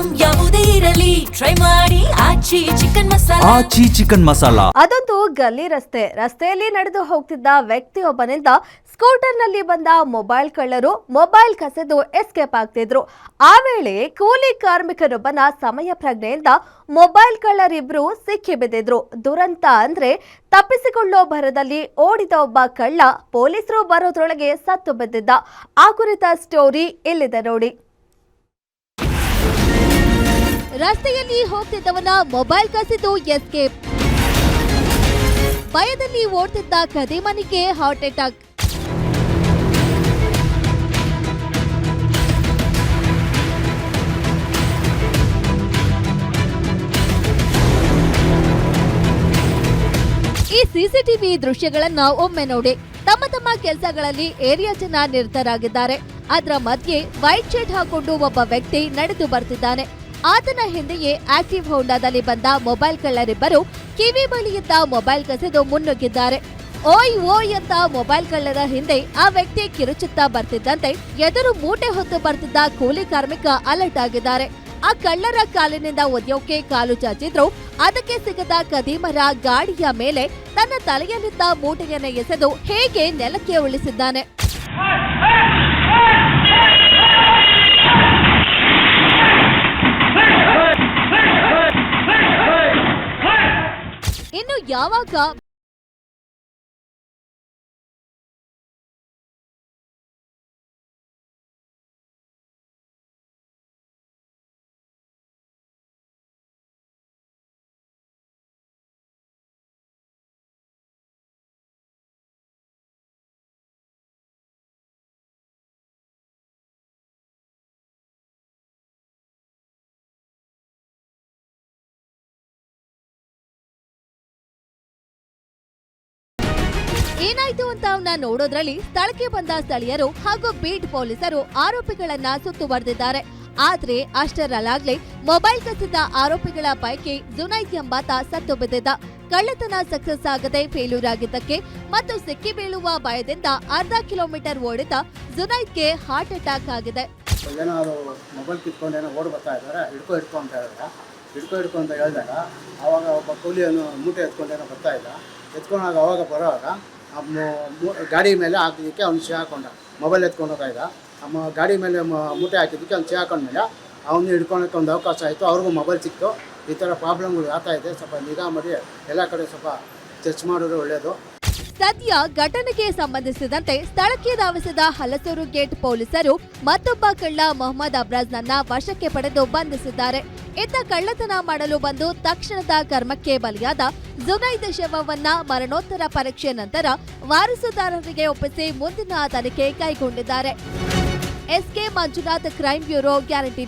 Item ಯಾವುದೇ ಇರಲಿ try ಮಾಡಿ ಆಚಿ ಚಿಕನ್ ಮಸಾಲಾ. ಅದೊಂದು ಗಲ್ಲಿ ರಸ್ತೆಯಲ್ಲಿ ನಡೆದು ಹೋಗ್ತಿದ್ದ ವ್ಯಕ್ತಿಯೊಬ್ಬನಿಂದ ಸ್ಕೂಟರ್ನಲ್ಲಿ ಬಂದ ಮೊಬೈಲ್ ಕಳ್ಳರು ಮೊಬೈಲ್ ಕಸಿದು ಎಸ್ಕೇಪ್ ಆಗ್ತಿದ್ರು. ಆ ವೇಳೆ ಕೂಲಿ ಕಾರ್ಮಿಕರೊಬ್ಬನ ಸಮಯ ಪ್ರಜ್ಞೆಯಿಂದ ಮೊಬೈಲ್ ಕಳ್ಳರಿಬ್ರು ಸಿಕ್ಕಿ ಬಿದ್ದಿದ್ರು. ದುರಂತ ಅಂದ್ರೆ ತಪ್ಪಿಸಿಕೊಳ್ಳೋ ಭರದಲ್ಲಿ ಓಡಿದ ಒಬ್ಬ ಕಳ್ಳ ಪೊಲೀಸರು ಬರೋದ್ರೊಳಗೆ ಸತ್ತು ಬಿದ್ದಿದ್ದ. ಆ ಕುರಿತ ಸ್ಟೋರಿ ಇಲ್ಲಿದೆ ನೋಡಿ. ರಸ್ತೆಯಲ್ಲಿ ಹೋಗ್ತಿದ್ದವನ ಮೊಬೈಲ್ ಕಸಿದು ಎಸ್ಕೇಪ್. ಭಯದಲ್ಲಿ ಓಡ್ತಿದ್ದ ಕದಿಮನಿಗೆ ಹಾರ್ಟ್ ಅಟ್ಯಾಕ್. ಈ ಸಿಸಿಟಿವಿ ದೃಶ್ಯಗಳನ್ನ ಒಮ್ಮೆ ನೋಡಿ. ತಮ್ಮ ಕೆಲಸಗಳಲ್ಲಿ ಏರಿಯಾ ಜನ ನಿರತರಾಗಿದ್ದಾರೆ. ಅದರ ಮಧ್ಯೆ ವೈಟ್ ಶರ್ಟ್ ಹಾಕೊಂಡು ಒಬ್ಬ ವ್ಯಕ್ತಿ ನಡೆದು ಬರ್ತಿದ್ದಾನೆ. ಆತನ ಹಿಂದೆಯೇ ಆಕ್ಟಿವ್ ಹೋಂಡಾದಲ್ಲಿ ಬಂದ ಮೊಬೈಲ್ ಕಳ್ಳರಿಬ್ಬರು ಕಿವಿ ಬಳಿಯಿದ್ದ ಮೊಬೈಲ್ ಕಸಿದು ಮುನ್ನುಗ್ಗಿದ್ದಾರೆ. ಓಯ್ ಅಂತ ಮೊಬೈಲ್ ಕಳ್ಳರ ಹಿಂದೆ ಆ ವ್ಯಕ್ತಿ ಕಿರುಚುತ್ತಾ ಬರ್ತಿದ್ದಂತೆ ಎದುರು ಮೂಟೆ ಹೊತ್ತು ಬರ್ತಿದ್ದ ಕೂಲಿ ಕಾರ್ಮಿಕ ಅಲರ್ಟ್ ಆಗಿದ್ದಾರೆ. ಆ ಕಳ್ಳರ ಕಾಲಿನಿಂದ ಒದ್ಯೋಕೆ ಕಾಲು ಚಾಚಿದ್ರು. ಅದಕ್ಕೆ ಸಿಗದ ಕದೀಮರ ಗಾಡಿಯ ಮೇಲೆ ತನ್ನ ತಲೆಯಲ್ಲಿದ್ದ ಮೂಟೆಯನ್ನು ಎಸೆದು ಹೇಗೆ ನೆಲಕ್ಕೆ ಉಳಿಸಿದ್ದಾನೆ. ಇನ್ನು ಯಾವಾಗ ಏನಾಯ್ತು ಅಂತ ಅವನ್ನ ನೋಡೋದ್ರಲ್ಲಿ ಸ್ಥಳಕ್ಕೆ ಬಂದ ಸ್ಥಳೀಯರು ಹಾಗೂ ಬೀಟ್ ಪೊಲೀಸರು ಆರೋಪಿಗಳನ್ನ ಸುತ್ತುವರೆದಿದ್ದಾರೆ. ಆದ್ರೆ ಅಷ್ಟರಲ್ಲಾಗ್ಲೇ ಮೊಬೈಲ್ ಕಸಿದ ಆರೋಪಿಗಳ ಪೈಕಿ ಜುನೈದ್ ಎಂಬಾತ ಸತ್ತು ಬಿದ್ದಿದ್ದ. ಕಳ್ಳತನ ಸಕ್ಸಸ್ ಆಗದೆ ಫೇಲ್ಯೂರ್ ಆಗಿದ್ದಕ್ಕೆ ಮತ್ತು ಸಿಕ್ಕಿ ಬೀಳುವ ಭಯದಿಂದ ಅರ್ಧ ಕಿಲೋಮೀಟರ್ ಓಡಿದ ಜುನೈದ್ಗೆ ಹಾರ್ಟ್ ಅಟ್ಯಾಕ್ ಆಗಿದೆ. ಮೊಬೈಲ್ ಕಿತ್ಕೊಂಡೇನೋ ಓಡಿ ಬರ್ತಾ ಇದ್ದಾರೆ. ಹಿಡ್ಕೊ ಅಂತ ಹೇಳಿದಾಗ ಆವಾಗ ಒಬ್ಬ ಕೂಲಿಯನ್ನು ಮೂಟೆ ಎತ್ಕೊಂಡೇನೋ ಬರ್ತಾ ಇದ್ದ. ಎತ್ಕೊಂಡಾಗ ಅವಾಗ ಬರೋವಾಗ ಗಾಡಿ ಮೇಲೆ ಹಾಕಿದ್ದಕ್ಕೆ ಅವ್ನು ಚೇ ಹಾಕೊಂಡ. ಮೊಬೈಲ್ ಎತ್ಕೊಂಡು ಹೋಗ್ತಾ ಇದ್ದ. ಗಾಡಿ ಮೇಲೆ ಮೂಟೆ ಹಾಕಿದ್ದಕ್ಕೆ ಅವ್ನು ಚೇ ಹಾಕೊಂಡ್ಮೇಲೆ ಅವನು ಹಿಡ್ಕೊಳಕ್ಕೆ ಒಂದು ಅವಕಾಶ ಆಯಿತು. ಅವ್ರಿಗೂ ಮೊಬೈಲ್ ಸಿಕ್ತು. ಈ ಥರ ಪ್ರಾಬ್ಲಮ್ಗಳು ಆಗ್ತಾ ಇದೆ. ಸ್ವಲ್ಪ ನಿಗಾ ಮಾಡಿ ಎಲ್ಲ ಕಡೆ ಸ್ವಲ್ಪ ಚರ್ಚ್ ಮಾಡೋದು ಒಳ್ಳೆಯದು. ಸದ್ಯ ಘಟನೆಗೆ ಸಂಬಂಧಿಸಿದಂತೆ ಸ್ಥಳಕ್ಕೆ ಧಾವಿಸಿದ ಹಲಸೂರು ಗೇಟ್ ಪೊಲೀಸರು ಮತ್ತೊಬ್ಬ ಕಳ್ಳ ಮೊಹಮ್ಮದ್ ಅಬ್ರಾಜ್ನನ್ನ ವಶಕ್ಕೆ ಪಡೆದು ಬಂಧಿಸಿದ್ದಾರೆ. ಇತ್ತ ಕಳ್ಳತನ ಮಾಡಲು ಬಂದು ತಕ್ಷಣದ ಕರ್ಮಕ್ಕೆ ಬಲಿಯಾದ ಜುನೈದ್ ಶವವನ್ನ ಮರಣೋತ್ತರ ಪರೀಕ್ಷೆ ನಂತರ ವಾರಸುದಾರರಿಗೆ ಒಪ್ಪಿಸಿ ಮುಂದಿನ ತನಿಖೆ ಕೈಗೊಂಡಿದ್ದಾರೆ. SK Manjunath, crime bureau, guarantee